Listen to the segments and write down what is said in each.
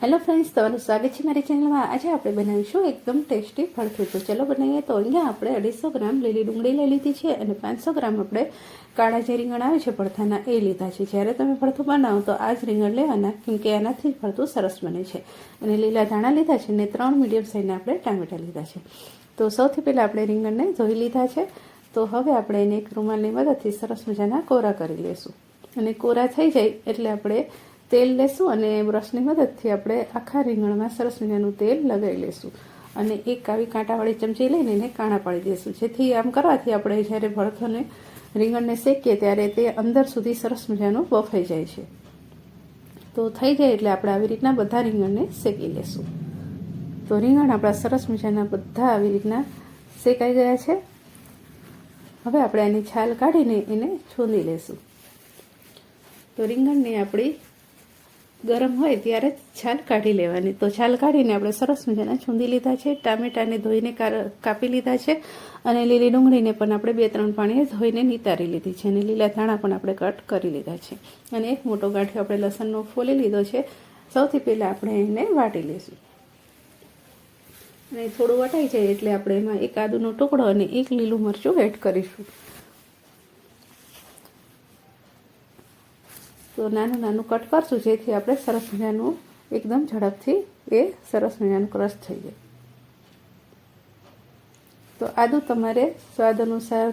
Hello friends, તમારું સ્વાગત છે મારી ચેનલમાં। આજે આપણે બનાવીશું એકદમ ટેસ્ટી ભરથું। તો ચલો બનાવીએ। તો અહીંયા આપણે 250 ગ્રામ લીલી ડુંગળી લઈ લીધી છે અને 500 ગ્રામ આપણે કાળા જે રીંગણ આવે છે ભરથાના એ લીધા છે। જ્યારે તમે ભરથું બનાવો તો આ જ રીંગણ લેવાના, કેમકે આનાથી જ ભરથું સરસ બને છે। અને લીલા ધાણા લીધા છે અને 3 મીડિયમ સાઇઝના આપણે ટામેટાં લીધા છે। તો સૌથી પહેલાં આપણે રીંગણને ધોઈ લીધા છે। તો હવે આપણે એને એક રૂમાલની મદદથી સરસ મજાના કોરા કરી લઈશું। અને કોરા થઈ જાય એટલે આપણે તેલ લેશું અને બ્રશની મદદથી આપણે આખા રીંગણમાં સરસ મજાનું તેલ લગાવી લેશું। અને એક આવી કાંટાવાળી ચમચી લઈને એને કાણા પાડી દઈશું, જેથી આમ કરવાથી આપણે જ્યારે ભરથાને રીંગણને શેકીએ ત્યારે તે અંદર સુધી સરસ મજાનું બફાઈ જાય છે। તો થઈ જાય એટલે આપણે આવી રીતના બધા રીંગણને શેકી લેશું। તો રીંગણ આપણા સરસ મજાના બધા આવી રીતના શેકાઈ ગયા છે। હવે આપણે આની છાલ કાઢીને એને છોંદી લેશું। તો રીંગણને આપણી ગરમ હોય ત્યારે છાલ કાઢી લેવાની। તો છાલ કાઢીને આપણે સરસ મજાના છૂંદી લીધા છે। ટામેટાને ધોઈને કાપી લીધા છે અને લીલી ડુંગળીને પણ આપણે 2-3 પાણીએ ધોઈને નિતારી લીધી છે અને લીલા ધાણા પણ આપણે કટ કરી લીધા છે। અને એક મોટો ગાંઠિયો આપણે લસણનો ફોલી લીધો છે। સૌથી પહેલાં આપણે એને વાટી લઈશું અને થોડું વટાઈ જાય એટલે આપણે એમાં એક આદુનો ટુકડો અને એક લીલું મરચું એડ કરીશું। તો નાનું નાનું કટ કરશું, જેથી આપણે સરસ મજાનું એકદમ ઝડપથી એ સરસ મજાનું ક્રશ થઈ જાય। તો આદું તમારે સ્વાદ અનુસાર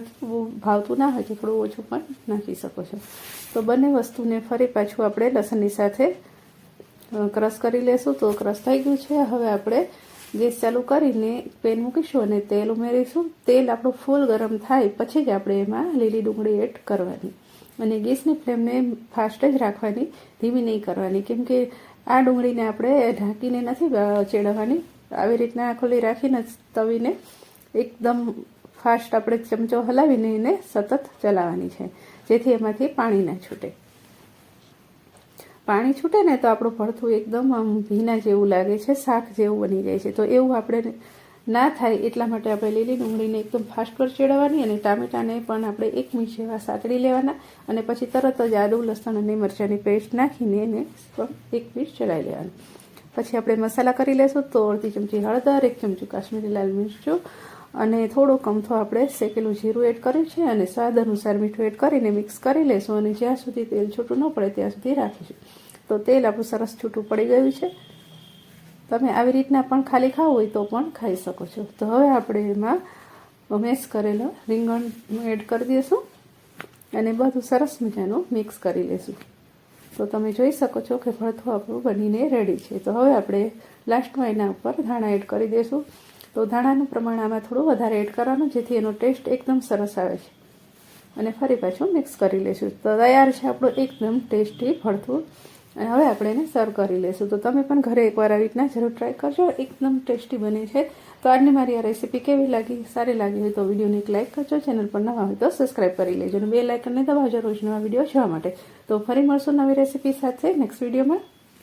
ભાવતું ના હોય તો થોડું ઓછું પણ નાખી શકો છો। તો બંને વસ્તુને ફરી પાછું આપણે લસણની સાથે ક્રશ કરી લેશું। તો ક્રશ થઈ ગયું છે। હવે આપણે ગેસ ચાલુ કરીને પેન મૂકીશું અને તેલ ઉમેરીશું। તેલ આપણું ફૂલ ગરમ થાય પછી જ આપણે એમાં લીલી ડુંગળી એડ કરવાની અને ગેસની ફ્લેમને ફાસ્ટ જ રાખવાની, ધીમી નહીં કરવાની, કેમકે આ ડુંગળીને આપણે ઢાંકીને નથી ચેડવવાની। આવી રીતના ખુલ્લી રાખીને તવીને એકદમ ફાસ્ટ આપણે ચમચો હલાવીને એને સતત ચલાવવાની છે, જેથી એમાંથી પાણી ના છૂટે। પાણી છૂટે ને તો આપણું ભરથું એકદમ ભીના જેવું લાગે છે, શાક જેવું બની જાય છે। તો એવું આપણે ના થાય એટલા માટે આપણે લીલી ડુંગળીને એકદમ ફાસ્ટ પર ચેડવવાની અને ટામેટાને પણ આપણે 1 મિનિટ જેવા સાતળી લેવાના અને પછી તરત જ આદુ લસણ અને મરચાંની પેસ્ટ નાખીને એને 1 મિનિટ ચલાવી લેવાનું। પછી આપણે મસાલા કરી લેશું। તો અડધી ચમચી હળદર, 1 ચમચી કાશ્મીરી લાલ મરચું અને થોડો કમથો આપણે શેકેલું જીરું એડ કર્યું છે અને સ્વાદ અનુસાર મીઠું એડ કરીને મિક્સ કરી લેશું અને જ્યાં સુધી તેલ છૂટું ન પડે ત્યાં સુધી રાખીશું। તો તેલ આપણું સરસ છૂટું પડી ગયું છે। તમે આવી રીતના પણ ખાલી ખાવું હોય તો પણ ખાઈ શકો છો। તો હવે આપણે એમાં મેશ કરેલા રીંગણ એડ કરી દઈશું અને બધું સરસ મજાનું મિક્સ કરી લેશું। તો તમે જોઈ શકો છો કે ભરથું આપણું બનીને રેડી છે। તો હવે આપણે લાસ્ટમાં એના ઉપર ધાણા એડ કરી દઈશું। તો ધાણાનું પ્રમાણ આમાં થોડું વધારે એડ કરવાનું, જેથી એનો ટેસ્ટ એકદમ સરસ આવે છે અને ફરી પાછું મિક્સ કરી લઈશું। તો તૈયાર છે આપણું એકદમ ટેસ્ટી ભરથું અને હવે આપણે એને સર્વ કરી લઈશું। તો તમે પણ ઘરે એકવાર આવી રીતના જરૂર ટ્રાય કરજો, એકદમ ટેસ્ટી બને છે। તો આજની મારી આ રેસીપી કેવી લાગી, સારી લાગી હોય તો વિડીયોને એક લાઇક કરજો, ચેનલ પર નવા હોય તો સબસ્ક્રાઈબ કરી લેજો અને બેલ આઇકનને દબાવજો રોજ નવા વિડીયો જોવા માટે। તો ફરી મળશું નવી રેસીપી સાથે નેક્સ્ટ વિડીયોમાં।